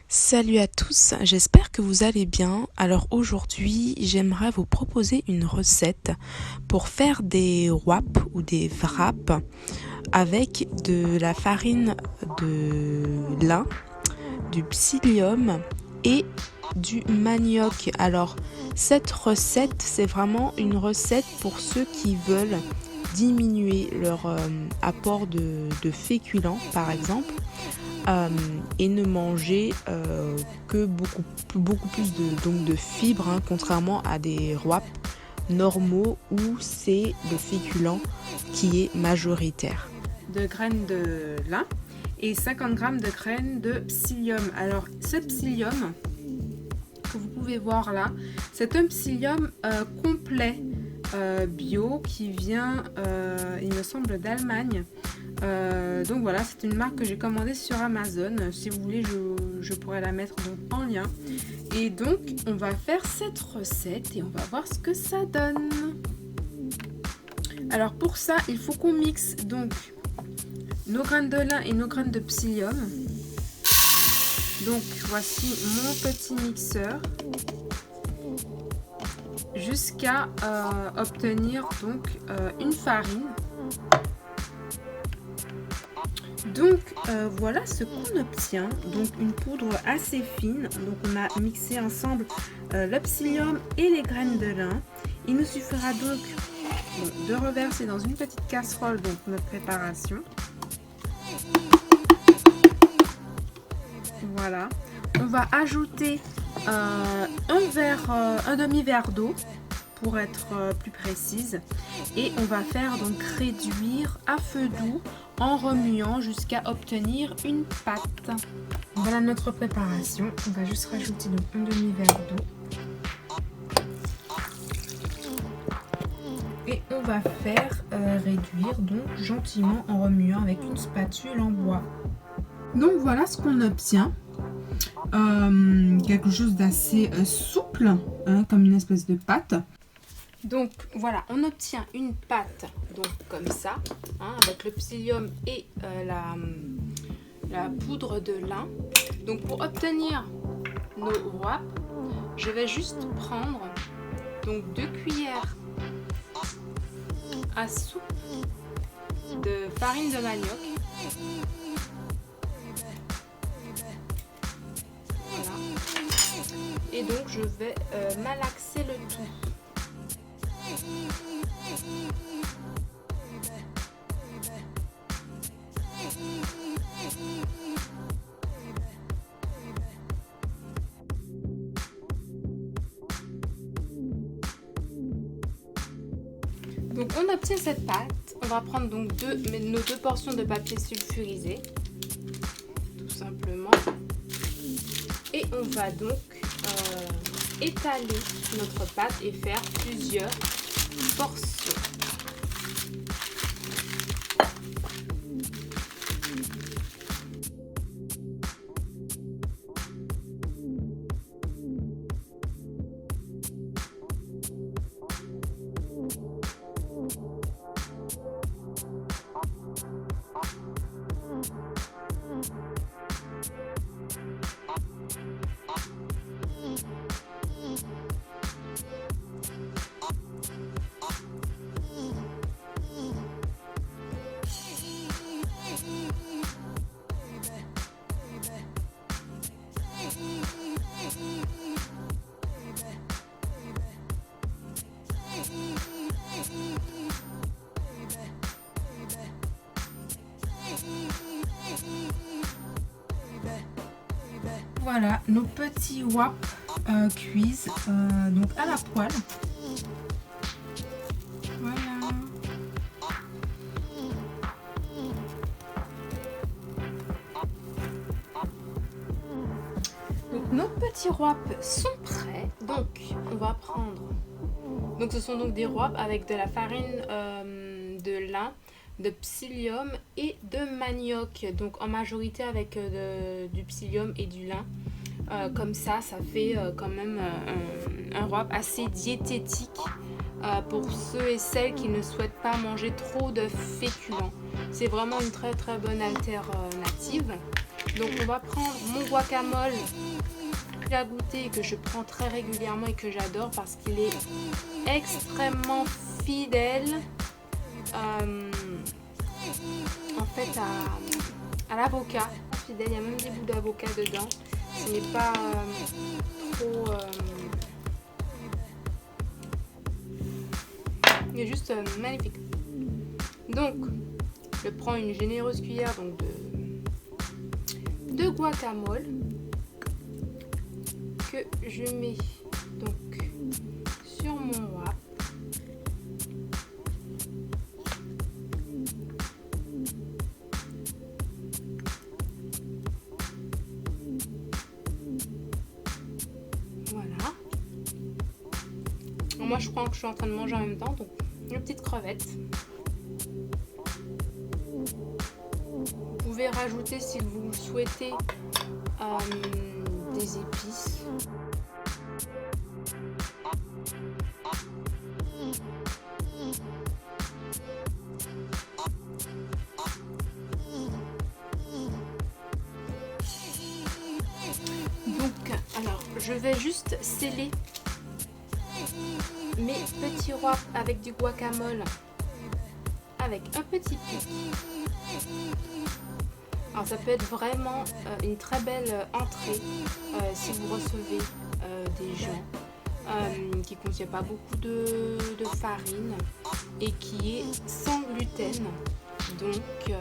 Salut à tous, j'espère que vous allez bien. Alors aujourd'hui, j'aimerais vous proposer une recette pour faire des wraps ou des wraps avec de la farine de lin, du psyllium et du manioc. Alors cette recette, c'est vraiment une recette pour ceux qui veulent diminuer leur apport de féculents par exemple. Et ne manger que beaucoup plus de fibres, hein, contrairement à des wraps normaux où c'est le féculent qui est majoritaire. De graines de lin et 50 g de graines de psyllium. Alors ce psyllium que vous pouvez voir là, c'est un psyllium complet bio qui vient, il me semble, d'Allemagne. Donc voilà, c'est une marque que j'ai commandée sur Amazon. Si vous voulez, je pourrais la mettre donc en lien. Et donc on va faire cette recette et on va voir ce que ça donne. Alors pour ça, il faut qu'on mixe donc nos graines de lin et nos graines de psyllium. Donc voici mon petit mixeur jusqu'à obtenir donc une farine. Donc voilà ce qu'on obtient, donc une poudre assez fine. Donc on a mixé ensemble le psyllium et les graines de lin. Il nous suffira donc de reverser dans une petite casserole donc notre préparation. Voilà, on va ajouter un demi-verre d'eau pour être plus précise, et on va faire donc réduire à feu doux en remuant jusqu'à obtenir une pâte. Voilà notre préparation. On va juste rajouter donc un demi-verre d'eau et on va faire réduire donc gentiment en remuant avec une spatule en bois. Donc voilà ce qu'on obtient. Quelque chose d'assez souple, hein, comme une espèce de pâte. Donc voilà, on obtient une pâte donc comme ça, hein, avec le psyllium et la poudre de lin. Donc pour obtenir nos wraps, je vais juste prendre donc 2 cuillères à soupe de farine de manioc. Voilà. Et donc je vais malaxer le tout. Donc on obtient cette pâte. On va prendre donc nos deux portions de papier sulfurisé, tout simplement, et on va donc étaler notre pâte et faire plusieurs portions. Voilà nos petits wraps cuisent donc à la poêle. Voilà. Donc nos petits wraps sont prêts. Donc on va prendre. Donc ce sont donc des wraps avec de la farine de lin, de psyllium et de manioc, donc en majorité avec du psyllium et du lin. Comme ça fait quand même un wrap assez diététique pour ceux et celles qui ne souhaitent pas manger trop de féculents. C'est vraiment une très très bonne alternative. Donc on va prendre mon guacamole à goûter, que je prends très régulièrement et que j'adore parce qu'il est extrêmement fidèle en fait à l'avocat. Fidèle, il y a même des bouts d'avocat dedans. Ce n'est pas trop... il est juste magnifique. Donc je prends une généreuse cuillère donc de guacamole que je mets donc sur mon wrap. Voilà. Alors moi je crois que je suis en train de manger en même temps, donc une petite crevette. Vous pouvez rajouter si vous le souhaitez des épices. Donc, alors, je vais juste sceller mes petits wraps avec du guacamole, avec un petit pic. Alors, ça peut être vraiment une très belle entrée si vous recevez des gens qui ne contiennent pas beaucoup de farine et qui est sans gluten. Donc,